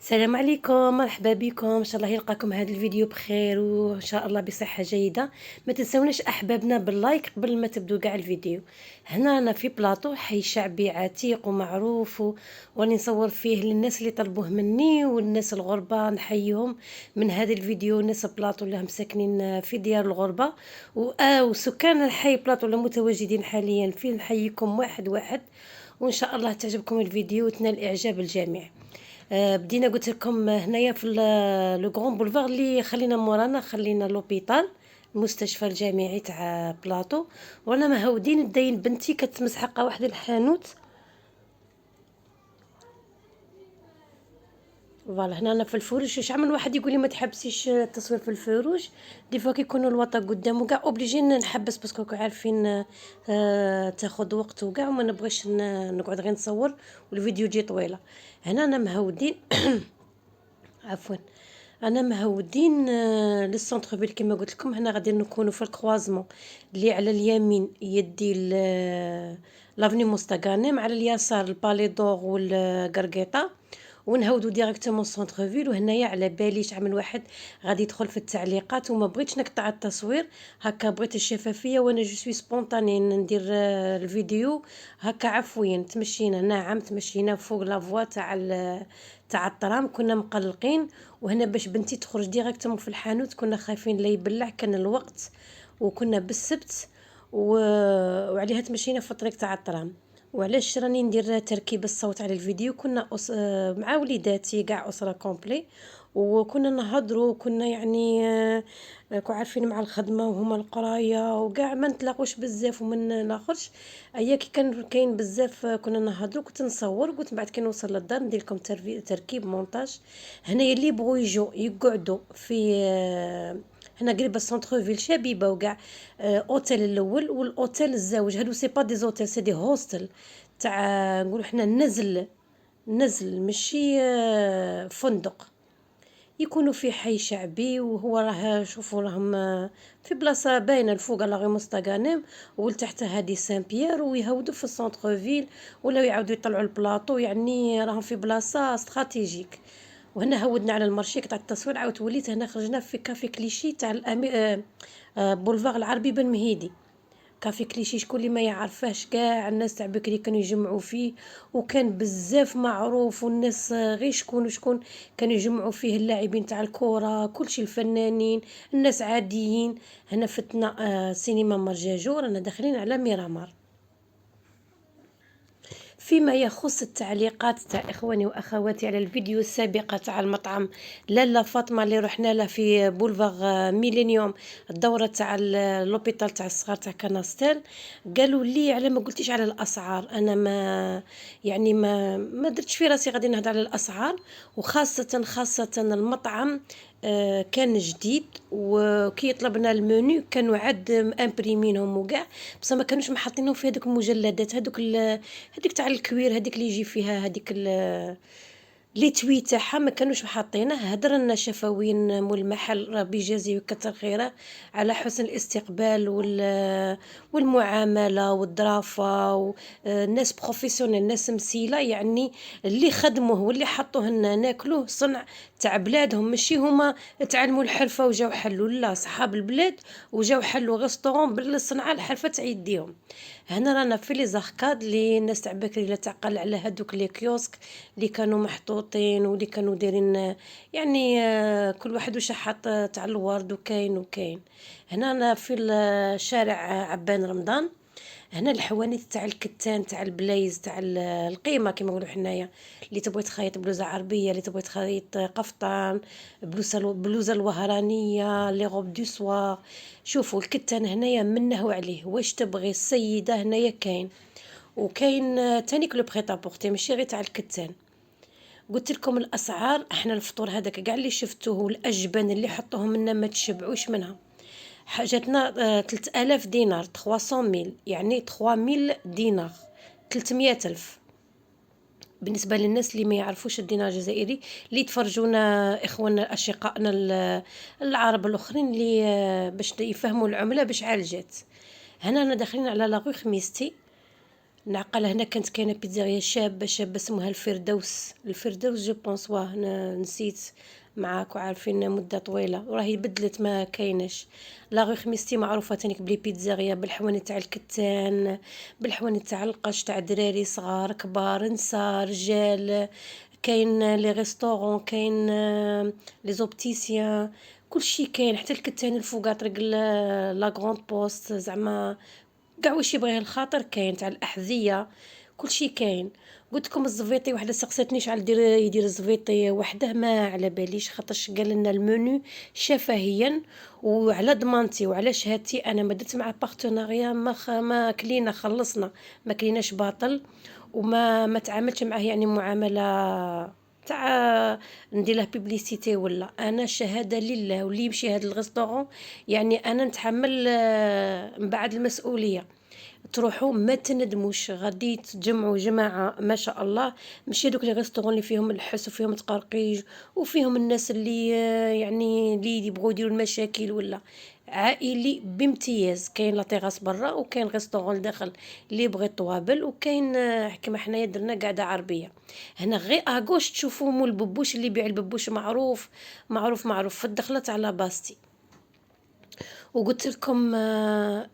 السلام عليكم، مرحبا بكم. ان شاء الله يلقاكم هذا الفيديو بخير وان شاء الله بصحه جيده. ما تنسوناش احبابنا باللايك قبل ما تبدو كاع الفيديو. هنا انا في بلاطو حي شعبي عتيق ومعروف وراني نصور فيه للناس اللي طلبوه مني والناس الغربه نحييهم من هذا الفيديو. ناس بلاطو اللي هم ساكنين في ديار الغربه وسكان الحي بلاطو اللي متواجدين حاليا فيه نحييكم واحد واحد، وان شاء الله تعجبكم الفيديو وتنال اعجاب الجميع. بدينا قلت لكم هنايا في لو غون بولفار اللي خلينا مورانا، خلينا لوبيتال المستشفى الجامعي تاع بلاطو. وانا مهودين داين بنتي كتمسحق واحد الحانوت. فوالا هنا انا في الفروج. واش عمل واحد يقول لي ما تحبسيش التصوير في الفروج؟ دي فوا كيكونوا الوطا قدامه كاع اوبليجين نحبس باسكو عارفين تاخذ وقت وكاع، وما نبغيش نقعد غير نصور والفيديو يجي طويله. هنا انا مهودين عفوا، انا مهودين للسونتر فيل كما قلت لكم. هنا غادي نكونوا في الكروازمون اللي على اليمين يدي لافني مستغانم، على اليسار البالي دور والقرقيطه، ونهودو ديريكتومون سونتر فيل. وهنايا على باليش عمل واحد غادي يدخل في التعليقات وما بغيتش نقطع التصوير هكا، بغيت الشفافيه وانا جو سوي سبونطاني ندير الفيديو هكا عفويا. تمشينا نعم تمشينا فوق لافوا تاع الترام، كنا مقلقين. وهنا باش بنتي تخرج ديريكتومون في الحانوت كنا خايفين لا يبلع، كان الوقت وكنا بالسبت وعليها تمشينا في الطريق تاع الترام. وعلاش راني ندير تركيب الصوت على الفيديو؟ كنا مع وليداتي كاع اسره كومبلي، وكنا نهضروا وكنا يعني كو عارفين مع الخدمه وهما القرايه وكاع ما نتلاقوش بزاف ومن ناخرش. ايا كي كان كاين بزاف كنا نهضروا، كنت نصور، قلت بعد كي نوصل للدار ندير لكم تركيب مونتاج. هنايا اللي بغوا يجوا يقعدوا في هنا قريب السونتر فيل شبيبه وكاع. اوتيل الاول والاوتيل الزوج، هادو سي با دي زوتيل سي دي هوستل تاع نقولوا حنا نزل ماشي فندق. يكونوا في حي شعبي، وهو راه شوفوا راهم في بلاصه باينه الفوق لا غي مستغانم والتحت هادي سان بيير، ويهودوا في السونتر فيل ولا يعاودوا يطلعوا البلاطو، يعني راهم في بلاصه استراتيجيك. وهنا هودنا على المارشي تاع التصوير. عاود وليت هنا خرجنا في كافي كليشي تاع بولفار العربي بن مهيدي. كافي كليشي شكون اللي ما يعرفهش؟ كاع الناس تاع بكري كانوا يجمعوا فيه، وكان بزاف معروف، والناس غير شكون وشكون كانوا يجمعوا فيه، اللاعبين تاع الكرة كلشي، الفنانين، الناس عاديين. هنا فتنا سينما مرجاجور، رانا داخلين على ميرامار. فيما يخص التعليقات تاع اخواني واخواتي على الفيديو السابقه تاع المطعم لاله فاطمه اللي رحنا له في بولفار ميلينيوم، الدوره تاع لوبيتال تاع الصغار تاع كناستيل، قالوا لي على ما قلتيش على الاسعار. انا ما يعني ما درتش في راسي غادي نهضر على الاسعار، وخاصه المطعم كان جديد، وكي طلبنا المنيو كانوا عاد امبريمينهم وكاع، بصح ما كانوش محطينهم في هذوك المجلدات هذيك تاع الكوير، هذيك اللي يجي فيها هذيك لي توي تاعها ما كانوش محطينه. هدر لنا شفويين مول المحل ربي يجازيه كتر خيره على حسن الاستقبال والمعامله والظرافه، والناس بروفيسيونيل، ناس مسيله يعني، اللي خدموه واللي حطوه لنا ناكلوه صنع تاع بلادهم، ماشي هما تعلموا الحرفه وجاو حلوا، لا صحاب البلاد وجاو حلوا ريستورون بالصنعه الحرفه تاع يديهم. هنا رانا في لي زاركاد اللي الناس تاع بكري لا تعقل على هذوك لي كيوسك اللي كانوا محطوطين واللي كانوا دايرين يعني كل واحد واش حاط تاع الورد وكاين. هنا أنا في الشارع عبان رمضان. هنا الحوانيت تاع الكتان تاع البلايز تاع القيمه كما نقولوا حنايا، اللي تبغي تخيط بلوزه عربيه، اللي تبغي تخيط قفطان، بلوزه الوهرانيه، لي غوب دو سوار. شوفوا الكتان هنايا منه عليه واش تبغي السيده هنايا كاين، وكاين تاني كلو بخيطا بورتي ماشي غير تاع الكتان. قلت لكم الاسعار، احنا الفطور هذاك كاع اللي شفتوه والاجبان اللي حطوهم لنا ما تشبعوش منها. حاجتنا 3000 دينار 300 يعني 3000 دينار 300 ألف. بالنسبة للناس اللي ما يعرفوش الدينار الجزائري، اللي يتفرجونا إخواننا أشقائنا العرب الآخرين اللي باش يفهموا العملة باش عالجات. هنا أنا داخلين على لاغو خميستي. نعقل هنا كانت كاينه بيتزاريا شابه اسمها الفردوس، الفردوس جو بونس، واه نسيت معاك، وعارفين مده طويله وراهي بدلت ما كاينش. لاغي خميستي معروفه تانيك بلي بيتزاريا بالحواني تاع الكتان، بالحواني تاع القش، تاع دراري صغار كبار نساء رجال. كاين لي ريستورون، كاين لي زوبتيسيان، كلشي كاين، حتى الكتان الفوقا طريق لا غروند بوست زعما كاع واش يبغيه الخاطر كاين، تاع الاحذيه كلشي كاين. قلتلكم الزفيطي وحده سقساتني شحال يدير الزفيطي وحده، ما على باليش خاطرش قال لنا المنيو شفهيا وعلى ضمانتي وعلى شهادتي. انا ما درت مع بارتناريا، ما كلينا خلصنا، ما كليناش باطل، وما تعاملتش معاه يعني معامله تاع ندير له بيبليسيتي. ولا انا شهاده لله، واللي يمشي هذا الريستورون يعني انا نتحمل من بعد المسؤوليه. تروحوا ما تندموش، غادي تجمعوا جماعه ما شاء الله، ماشي هذوك لي ريستورون اللي فيهم الحس وفيهم تقرقيج وفيهم الناس اللي يعني اللي يبغوا يديروا المشاكل. ولا عائلي بامتياز، كاين لا تيراس برا وكاين ريستورون لداخل اللي يبغي الطوابل، وكاين كيما حنايا درنا قاعده عربيه. هنا غير اغوش تشوفوا مول الببوش اللي يبيع الببوش معروف معروف في الدخله تاع لاباستي. وقلت لكم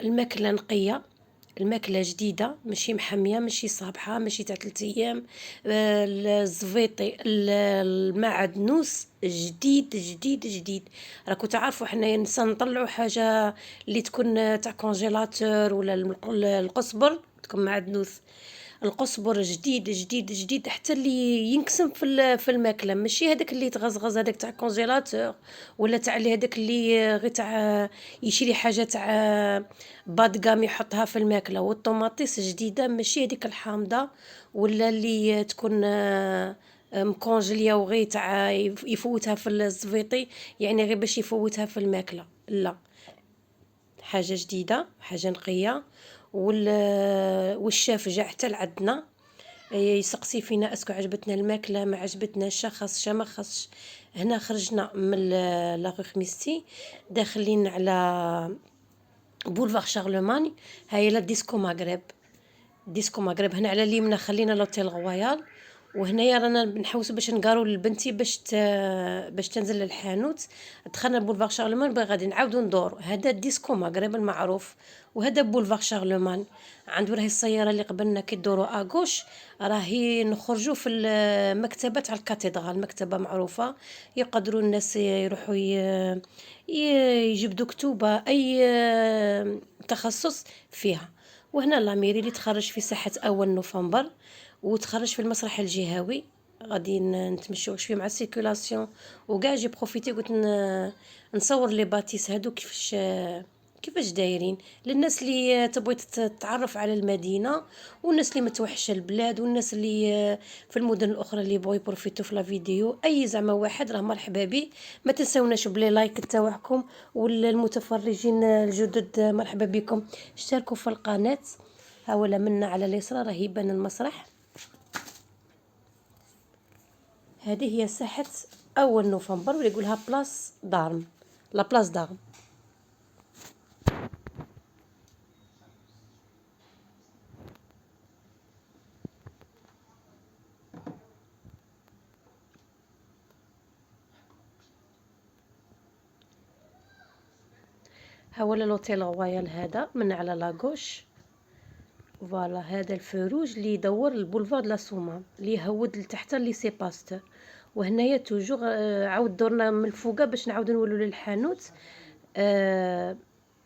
الماكله نقيه، الماكله جديده، ماشي محميه، ماشي صابحه، ماشي تاع 3 ايام. الزفيطي المعدنوس جديد جديد جديد. راكو تعرفوا حنايا نسا نطلعوا حاجه اللي تكون تاع كونجيلاتور، ولا القصبر تكون معدنوس. القصبر جديد جديد جديد، حتى اللي ينقسم في الماكله، ماشي هذاك اللي تغزغز هذاك تاع كونجيلاتور، ولا تاع اللي هذاك اللي غير تاع يشري حاجه تاع بادغام يحطها في الماكله. والطوماطيس جديده، ماشي هذيك الحامضه ولا اللي تكون مكونجليه وغير تاع يفوتها في الزفيطي، يعني غير باش يفوتها في الماكله. لا، حاجه جديده، حاجه نقيه. والشاف جا حتى لعندنا يسقسي فينا اسكو عجبتنا الماكله، ما عجبتناش، خاصش ما خاصش. هنا خرجنا من لاغ خميستي داخلين على بولفار شارلمان. هاي لا ديسكو مغرب، ديسكو مغرب هنا على اليمنى خلينا لوتيل غويال. وهنايا رانا نحوس باش نقارو لبنتي باش تنزل للحانوت. دخلنا بولفار شارلمان باغي غادي نعاودو ندورو. هذا ديسكو مغرب المعروف، وهذا بولفار شارلمان. عنده راهي السياره اللي قبلنا كي دورو اغوش، راهي نخرجوا في المكتبه تاع الكاتدرال، مكتبه معروفه يقدروا الناس يروحوا يجبدوا كتوبه اي تخصص فيها. وهنا لاميري اللي تخرج في ساحة أول نوفمبر، وتخرج في المسرح الجهوي. غادي نتمشوا شويه مع السيركولاسيون وكاع. جي بروفيتي قلت نصور لي باتيس هادو كيفاش دايرين للناس اللي تبغي تتعرف على المدينه، والناس اللي متوحشه البلاد، والناس اللي في المدن الاخرى اللي يبغوا يبروفيتو في لا فيديو. اي زعما واحد راه مرحبا به. ما تنساوناش بلي لايك تاعكم، والمتفرجين الجدد مرحبا بكم. اشتركوا في القناه. ها ولا منا على اليسار راه يبان المسرح. هذه هي ساحة أول نوفمبر، واللي يقولها بلاص دارم، لا بلاص دارم. ها ولا لوتيل رويال هذا من على لاغوش. فوالا هذا الفروج اللي يدور البولفار د لا سومان اللي يهود لتحت الليسي باستور. وهنايا توجور عاود دورنا من الفوقه باش نعاودو نولو للحانوت.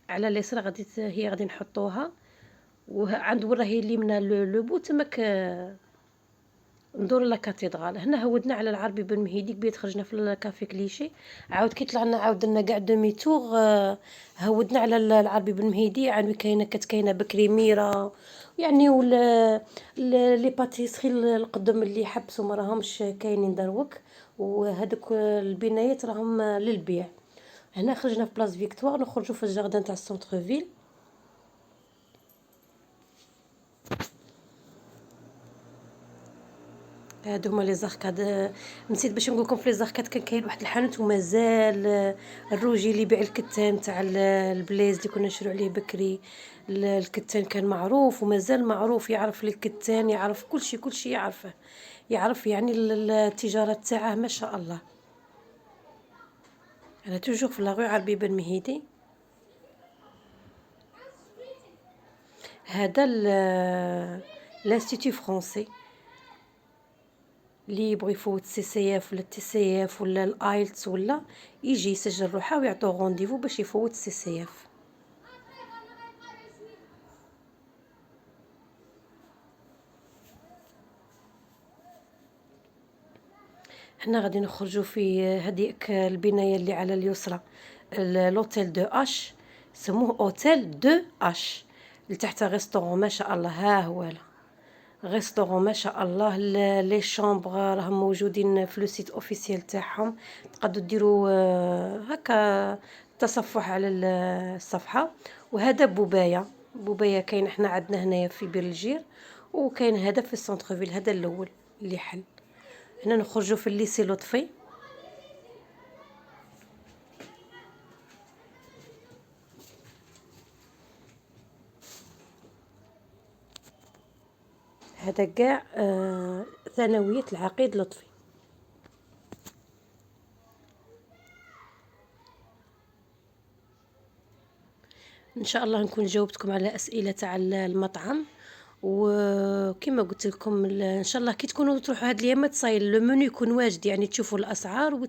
على اليسار غادي نحطوها. وعند وراهي اليمنى لو بو تماك ندور لا كاتدرال. هنا هودنا على العربي بن مهيدي بيت خرجنا في الكافي كليشي. عاود كي طلعنا عاود درنا كاع دومي تور. هودنا على العربي بن مهيدي. عاد كاينه بكري ميرا يعني، ولا لي باتيسري القدم اللي حبسوا ما راهمش كاينين دروك. وهذوك البنايات راهم للبيع. هنا خرجنا في بلاص فيكتوار، نخرجوا في الجاردن تاع السونتر فيل. هادو هما لي زاركاد. نسيت باش نقول لكم في لي زاركاد كان كاين واحد الحانوت ومازال الروجي اللي يبيع الكتان تاع البلايص اللي كنا نشرو عليه بكري. الكتان كان معروف ومازال معروف، يعرف الكتان، يعرف كلشي يعرفه، يعرف يعني التجارة تاعه ما شاء الله. انا توجور في لاغو عربي بن مهيدي. هذا الانستيتو فرونسي اللي يبغي يفوت سي سي اف ولا تي سي اف ولا الايلتس، ولا يجي يسجل روحه ويعطوه رونديفو باش يفوت سي سي اف. حنا غادي نخرجوا في هذيك البنايه اللي على اليسرى، لوتيل دو اش، سموه اوتيل دو اش. لتحت ريستورون ما شاء الله، ها هو لا ريستورون ما شاء الله. لي شامبر راهم موجودين في لو سيت اوفيسيال تاعهم، تقدروا ديروا هكا تصفح على الصفحه. وهذا بوبايه كاين احنا عندنا هنايا في بير الجير، وكاين هذا في السونتر فيل، هذا الاول اللي حل. هنا نخرجوا في الليسي لطفي. هذا كاع ثانويه العقيد لطفي. ان شاء الله نكون جاوبتكم على اسئله تاع المطعم. وكما قلت لكم ان شاء الله كي تكونوا تروحوا هاد الايامات صاير لو منيو يكون واجد، يعني تشوفوا الاسعار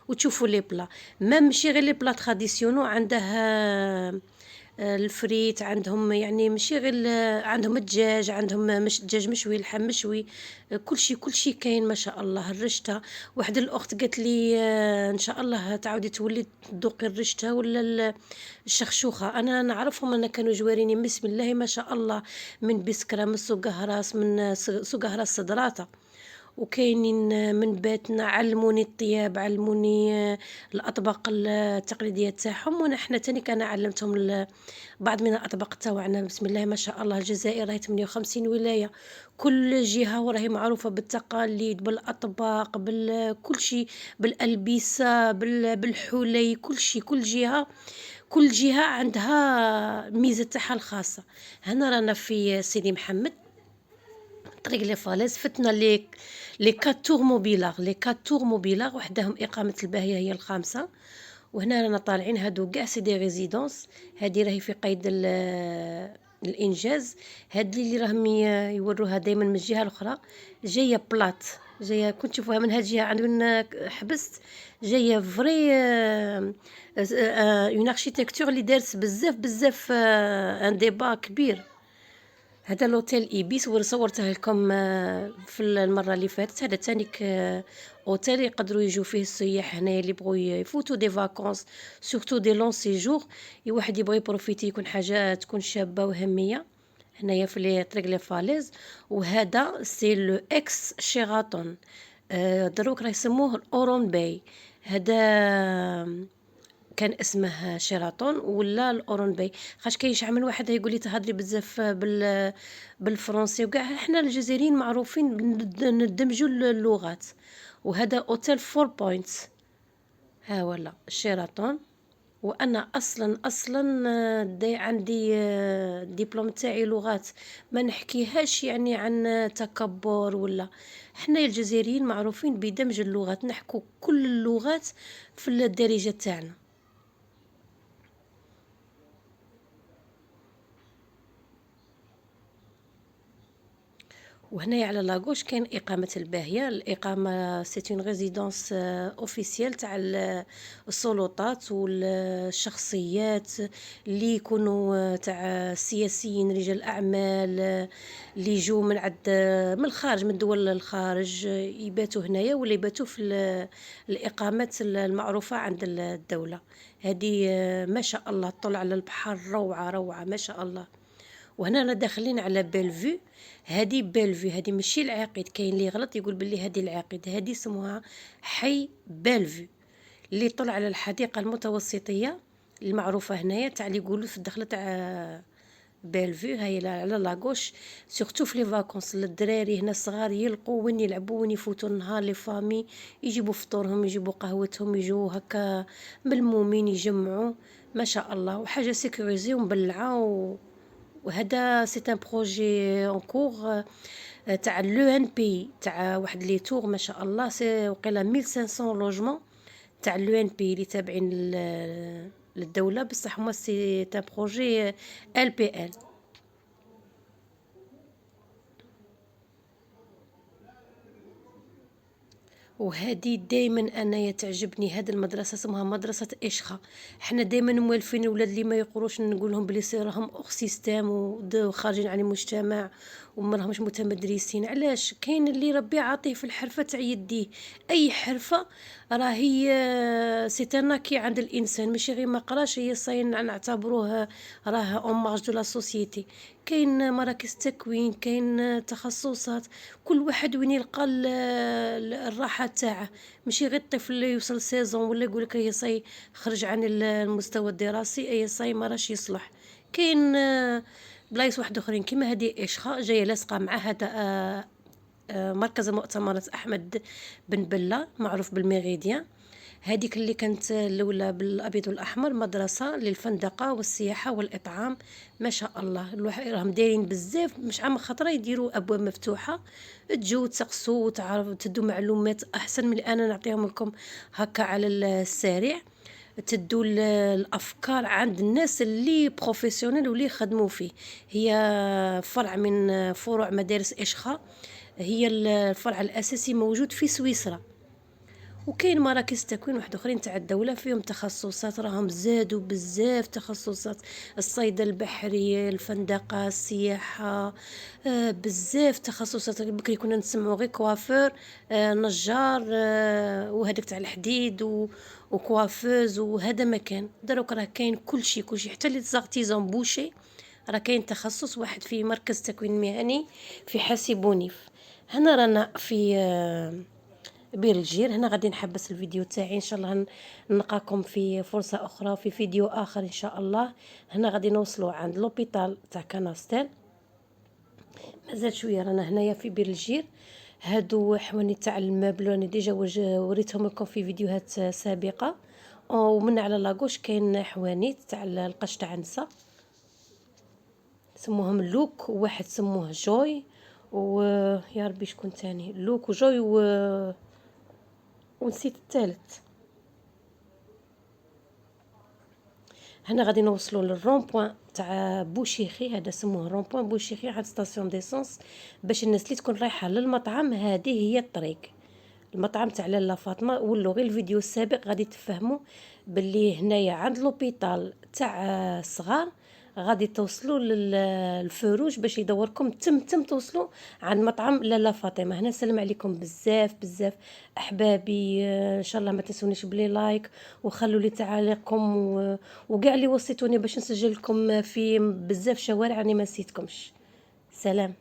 وتشوفوا لي بلا. ما ماشي غير لي بلا تراديسيونو، عنده الفريت عندهم، يعني ماشي غير عندهم الدجاج، عندهم مش دجاج مشوي، اللحم مشوي، كلشي كاين ما شاء الله. الرشته، واحد الاخت قالت لي ان شاء الله تعاودي تولي تذوقي الرشته ولا الشخشوخه. انا نعرفهم، انا كانوا جواريني بسم الله ما شاء الله، من بسكره، من سوق هراس، من سوق هراس صدراته، وكاينين من باتنا. علموني الطياب، علموني الاطباق التقليديه تاعهم، وانا حنا تاني كان علمتهم بعض من الاطباق تاعنا. بسم الله ما شاء الله. الجزائر راهي 58 ولايه، كل جهه وراهي معروفه بالتقاليد، بالاطباق، كل شيء، بالالبسه، بالحلي، كل جهه عندها ميزه تاعها الخاصه. هنا رانا في سيدي محمد، طريق لي فاليز، فتنا لي كاتور موبيلاغ، لي كاتور موبيلاغ وحدهم اقامه الباهيه هي الخامسه. وهنا رانا طالعين، هادو كاع سي دي ريزيدونس. هادي راهي في قيد الانجاز. هادي اللي راهم يوروها دائما من الجهه الاخرى، جايه بلاط، جايه كنت تشوفوها من هاد الجهه عند وين حبست، جايه فري اون اركيتكتور اللي دارت بزاف ان ديبا كبير. هذا لوتيل ايبيس وصورته لكم في المره اللي فاتت. هذا تانيك اوتيل يقدروا يجوا فيه السياح هنايا اللي بغوا يفوتوا دي فاكونس، سورتو دي لون سيجور، واحد يبغي يبروفيتي يكون حاجه تكون شابه وهميه. هنايا في لي طريق لي فاليز. وهذا سي لو اكس شيراتون، دروك راه يسموه الاورون باي. هذا كان اسمه شيراتون ولا الاورون باي، خاش كاين شحال من واحد يقول لي تهضري بزاف بالفرنسي، وكاع احنا الجزائريين معروفين ندمجوا اللغات. وهذا اوتيل 4 بوينتس، ها ولا شيراتون. وانا اصلا عندي ديبلوم تاعي لغات، ما نحكيهاش يعني عن تكبر ولا. حنا الجزائريين معروفين بدمج اللغات، نحكو كل اللغات في الدارجه تاعنا. وهنايا على لاغوش كاين إقامة الباهية. الإقامة سيت اون ريزيدونس اوفيسيال تاع السلطات والشخصيات اللي يكونوا تاع السياسيين، رجال أعمال اللي يجوا من من الخارج، من دول الخارج، يباتوا هنايا ولا يباتوا في الإقامات المعروفة عند الدولة. هذه ما شاء الله طل على البحر، روعة ما شاء الله. وهنا رانا داخلين على بيلفو. هذه بيلفو، هذه ماشي العقيد، كاين اللي غلط يقول باللي هذه العقيد، هذه اسمها حي بيلفو اللي طلع على الحديقه المتوسطيه المعروفه هنايا، تاع اللي يقولوا في الدخله بيلفيو هاي على لاغوش. سورتو في لي فاكونس للدراري هنا الصغار يلقوا وين يلعبوا وين يفوتوا النهار، لي فامي يجيبوا فطورهم يجيبوا قهوتهم يجوا هكا ملمومين يجمعوا ما شاء الله، وحاجه سيكوريزي ومبلعه وهذا سي ان بروجي اون كور تاع لو ان بي تاع واحد لي تور ما شاء الله، سي وقيلا 1500 لوجمون تاع لو ان بي اللي تابعين للدوله، بصح هما سي تاع بروجي ال بي ال. وهذه دائما انايا تعجبني هذه المدرسه، اسمها مدرسه اشخه. حنا دائما موالفين الاولاد اللي ما يقروش نقول لهم بلي راهم اخ سيستيم وخارجين عن المجتمع وما راهمش متمدرسين. علاش؟ كاين اللي ربي عاطيه في الحرفه تاع يديه، اي حرفه راهي سيتاناكي عند الانسان، ماشي غير ما قراش هي صاين نعتبروه راه اوماج دو لا سوسيتي. كاين مراكز تكوين، كاين تخصصات، كل واحد وين يلقى الراحه تاعه. ماشي غير الطفل اللي يوصل سيزون ولا يقول لك هي صاي خرج عن المستوى الدراسي هي صاي ما راش يصلح. كاين بلايص واحد اخرين كيما هذه اشخاء جايه لاصقه مع هذا مركز المؤتمرات احمد بن بله معروف بالميريديان. هذيك اللي كانت الاولى بالابيض والاحمر مدرسه للفندقه والسياحه والاطعام ما شاء الله. الواحد راهم دايرين بزاف، مش عام خطره يديروا ابواب مفتوحه تجوا تسقسوا وتعرفوا تدوا معلومات احسن من انا نعطيهم لكم هكا على السريع. تدوا الافكار عند الناس اللي بروفيسيونيل واللي يخدموا فيه. هي فرع من فروع مدارس اشخاء، هي الفرع الاساسي موجود في سويسرا. وكاين مراكز تكوين واحد اخرين تاع الدوله فيهم تخصصات، راهم زادوا بزاف تخصصات، الصيد البحري، الفندقه، السياحه، بزاف تخصصات. بكري كنا نسمعوا غير كوافير، نجار، وهذاك تاع الحديد وكوافوز، وهذا مكان دروك راه كاين كلشي كلشي حتى لي زارتيزون بوشي. راه كاين تخصص واحد في مركز تكوين مهني في حاسبونيف. هنا رانا في بير الجير. هنا غادي نحبس الفيديو تاعي، ان شاء الله نلقاكم في فرصة اخرى في فيديو اخر ان شاء الله. هنا غادي نوصلوا عند لوبيتال تاع كاناستيل، مازال شويه رانا هنايا في بير الجير. هادو حواني تاع المبل راني ديجا وريتهم لكم في فيديوهات سابقه. ومن على لاغوش كاين حوانيت تاع القش تاع النساء سموهم لوك، وواحد سموه جوي، ويا ربي شكون تاني، لوك وجوي ونسيت الثالث. هنا غادي نوصلوا للرون بوين تاع بوشيخي، هذا سموه رون بوين بوشيخي عند ستاسيون ديسونس. باش الناس اللي تكون رايحه للمطعم هذه هي الطريق، المطعم تاع لاله فاطمه. ولو غير الفيديو السابق غادي تفهموا باللي هنايا عند لوبيتال تاع الصغار غادي توصلوا للفروج باش يدوركم تم توصلوا عند مطعم لاله فاطمه. هنا سلام عليكم بزاف بزاف احبابي، ان شاء الله ما تنسونيش بلي لايك وخلوا لي تعاليقكم وكاع اللي وصيتوني باش نسجل لكم في بزاف شوارع راني ما نسيتكمش. سلام.